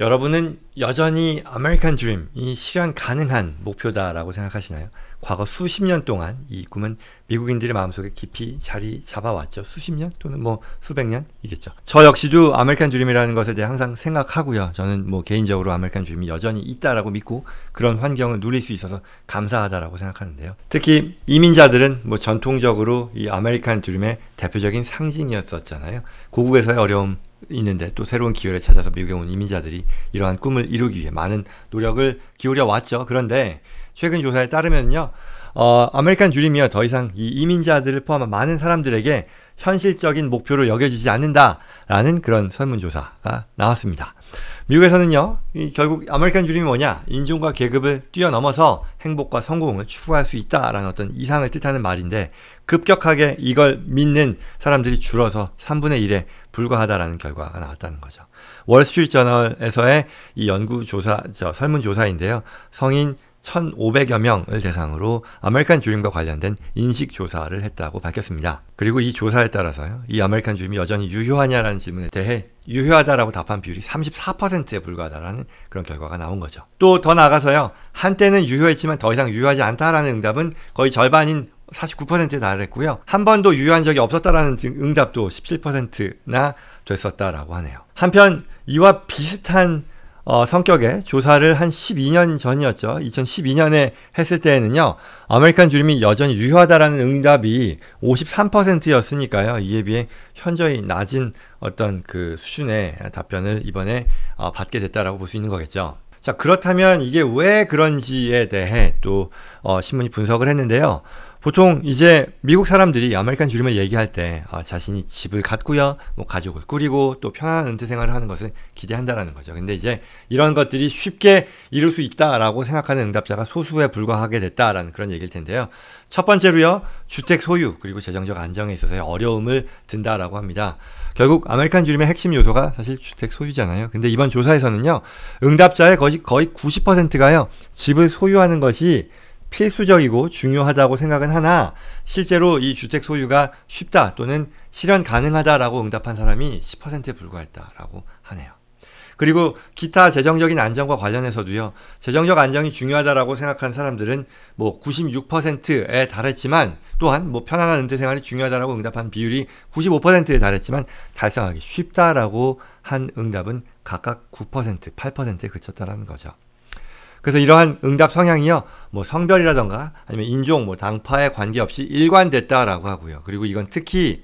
여러분은 여전히 아메리칸 드림이 실현 가능한 목표다라고 생각하시나요? 과거 수십 년 동안 이 꿈은 미국인들의 마음속에 깊이 자리 잡아왔죠. 수십 년 또는 뭐 수백 년이겠죠. 저 역시도 아메리칸 드림이라는 것에 대해 항상 생각하고요. 저는 뭐 개인적으로 아메리칸 드림이 여전히 있다라고 믿고 그런 환경을 누릴 수 있어서 감사하다라고 생각하는데요. 특히 이민자들은 뭐 전통적으로 이 아메리칸 드림의 대표적인 상징이었었잖아요. 고국에서의 어려움 있는데 또 새로운 기회를 찾아서 미국에 온 이민자들이 이러한 꿈을 이루기 위해 많은 노력을 기울여 왔죠. 그런데 최근 조사에 따르면요, 아메리칸 드림이요 더 이상 이 이민자들을 포함한 많은 사람들에게 현실적인 목표로 여겨지지 않는다라는 그런 설문조사가 나왔습니다. 미국에서는요, 결국 아메리칸 드림이 뭐냐? 인종과 계급을 뛰어넘어서 행복과 성공을 추구할 수 있다라는 어떤 이상을 뜻하는 말인데 급격하게 이걸 믿는 사람들이 줄어서 3분의 1에 불과하다라는 결과가 나왔다는 거죠. 월스트리트 저널에서의 이 연구조사, 설문조사인데요. 성인 1,500여 명을 대상으로 아메리칸 드림과 관련된 인식조사를 했다고 밝혔습니다. 그리고 이 조사에 따라서요, 이 아메리칸 드림이 여전히 유효하냐라는 질문에 대해 유효하다라고 답한 비율이 34%에 불과하다라는 그런 결과가 나온 거죠. 또 더 나아가서요, 한때는 유효했지만 더 이상 유효하지 않다라는 응답은 거의 절반인 49%에 달했고요. 한 번도 유효한 적이 없었다라는 응답도 17%나 됐었다라고 하네요. 한편 이와 비슷한 성격의 조사를 한 12년 전이었죠. 2012년에 했을 때에는요, 아메리칸 드림이 여전히 유효하다라는 응답이 53%였으니까요. 이에 비해 현저히 낮은 어떤 그 수준의 답변을 이번에 받게 됐다라고 볼 수 있는 거겠죠. 자, 그렇다면 이게 왜 그런지에 대해 또 신문이 분석을 했는데요. 보통 이제 미국 사람들이 아메리칸 드림을 얘기할 때 자신이 집을 갖고요, 뭐 가족을 꾸리고 또 편안한 은퇴 생활을 하는 것을 기대한다라는 거죠. 근데 이제 이런 것들이 쉽게 이룰 수 있다라고 생각하는 응답자가 소수에 불과하게 됐다라는 그런 얘기일 텐데요. 첫 번째로요, 주택 소유 그리고 재정적 안정에 있어서의 어려움을 든다라고 합니다. 결국 아메리칸 드림의 핵심 요소가 사실 주택 소유잖아요. 근데 이번 조사에서는요, 응답자의 거의 90%가요, 집을 소유하는 것이 필수적이고 중요하다고 생각은 하나 실제로 이 주택 소유가 쉽다 또는 실현 가능하다라고 응답한 사람이 10%에 불과했다라고 하네요. 그리고 기타 재정적인 안정과 관련해서도요, 재정적 안정이 중요하다라고 생각한 사람들은 뭐 96%에 달했지만 또한 뭐 편안한 은퇴 생활이 중요하다라고 응답한 비율이 95%에 달했지만 달성하기 쉽다라고 한 응답은 각각 9%, 8%에 그쳤다라는 거죠. 그래서 이러한 응답 성향이요, 뭐 성별이라던가 아니면 인종, 뭐 당파에 관계없이 일관됐다라고 하고요. 그리고 이건 특히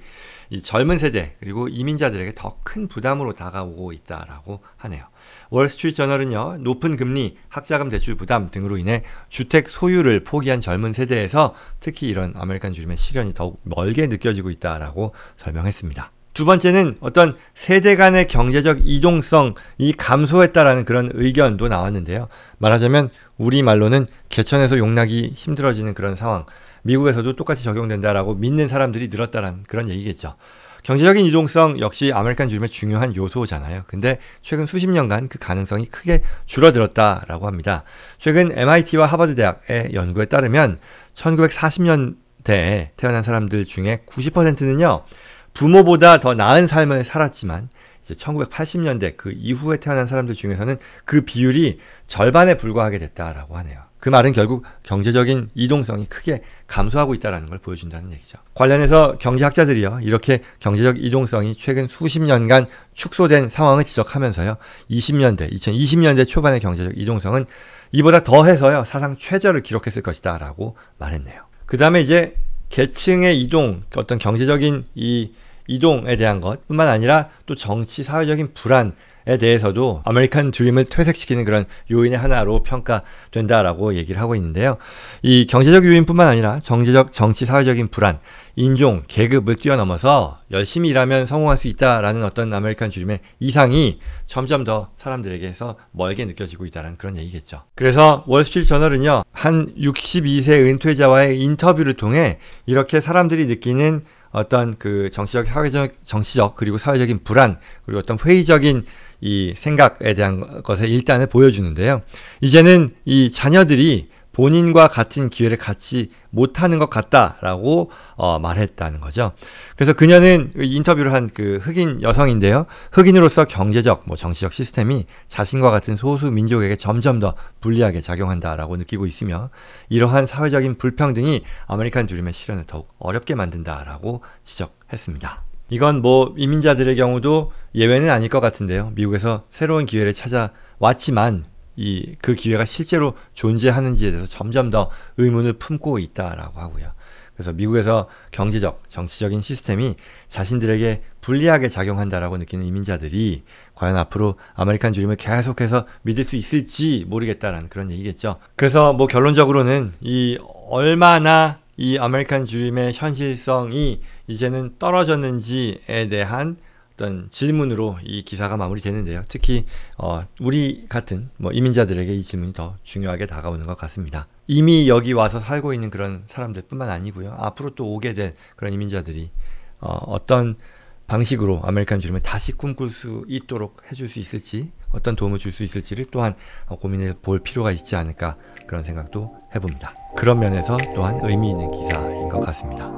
이 젊은 세대 그리고 이민자들에게 더 큰 부담으로 다가오고 있다라고 하네요. 월스트리트 저널은요, 높은 금리, 학자금 대출 부담 등으로 인해 주택 소유를 포기한 젊은 세대에서 특히 이런 아메리칸 드림의 실현이 더욱 멀게 느껴지고 있다라고 설명했습니다. 두 번째는 어떤 세대 간의 경제적 이동성이 감소했다라는 그런 의견도 나왔는데요. 말하자면 우리말로는 개천에서 용나기 힘들어지는 그런 상황, 미국에서도 똑같이 적용된다라고 믿는 사람들이 늘었다라는 그런 얘기겠죠. 경제적인 이동성 역시 아메리칸 드림의 중요한 요소잖아요. 근데 최근 수십 년간 그 가능성이 크게 줄어들었다라고 합니다. 최근 MIT와 하버드 대학의 연구에 따르면 1940년대에 태어난 사람들 중에 90%는요, 부모보다 더 나은 삶을 살았지만 이제 1980년대 그 이후에 태어난 사람들 중에서는 그 비율이 절반에 불과하게 됐다라고 하네요. 그 말은 결국 경제적인 이동성이 크게 감소하고 있다는 걸 보여준다는 얘기죠. 관련해서 경제학자들이요, 이렇게 경제적 이동성이 최근 수십 년간 축소된 상황을 지적하면서요, 2020년대 초반의 경제적 이동성은 이보다 더해서요, 사상 최저를 기록했을 것이다 라고 말했네요. 그 다음에 이제 계층의 이동, 어떤 경제적인 이 이동에 대한 것뿐만 아니라 또 정치, 사회적인 불안에 대해서도 아메리칸 드림을 퇴색시키는 그런 요인의 하나로 평가된다라고 얘기를 하고 있는데요. 이 경제적 요인뿐만 아니라 정치, 사회적인 불안, 인종, 계급을 뛰어넘어서 열심히 일하면 성공할 수 있다라는 어떤 아메리칸 드림의 이상이 점점 더 사람들에게서 멀게 느껴지고 있다는 그런 얘기겠죠. 그래서 월스트리트 저널은요, 한 62세 은퇴자와의 인터뷰를 통해 이렇게 사람들이 느끼는 어떤 그 정치적 그리고 사회적인 불안 그리고 어떤 회의적인 이 생각에 대한 것의 일단을 보여주는데요. 이제는 이 자녀들이 본인과 같은 기회를 갖지 못하는 것 같다라고 말했다는 거죠. 그래서 그녀는 인터뷰를 한 그 흑인 여성인데요. 흑인으로서 경제적, 정치적 시스템이 자신과 같은 소수 민족에게 점점 더 불리하게 작용한다라고 느끼고 있으며 이러한 사회적인 불평등이 아메리칸 드림의 실현을 더욱 어렵게 만든다라고 지적했습니다. 이건 이민자들의 경우도 예외는 아닐 것 같은데요. 미국에서 새로운 기회를 찾아왔지만 그 기회가 실제로 존재하는지에 대해서 점점 더 의문을 품고 있다라고 하고요. 그래서 미국에서 경제적, 정치적인 시스템이 자신들에게 불리하게 작용한다라고 느끼는 이민자들이 과연 앞으로 아메리칸 드림을 계속해서 믿을 수 있을지 모르겠다라는 그런 얘기겠죠. 그래서 결론적으로는 얼마나 이 아메리칸 드림의 현실성이 이제는 떨어졌는지에 대한 어떤 질문으로 이 기사가 마무리되는데요. 특히 우리 같은 이민자들에게 이 질문이 더 중요하게 다가오는 것 같습니다. 이미 여기 와서 살고 있는 그런 사람들 뿐만 아니고요. 앞으로 또 오게 될 그런 이민자들이 어떤 방식으로 아메리칸 드림을 다시 꿈꿀 수 있도록 해줄 수 있을지, 어떤 도움을 줄 수 있을지를 또한 고민해 볼 필요가 있지 않을까, 그런 생각도 해봅니다. 그런 면에서 또한 의미 있는 기사인 것 같습니다.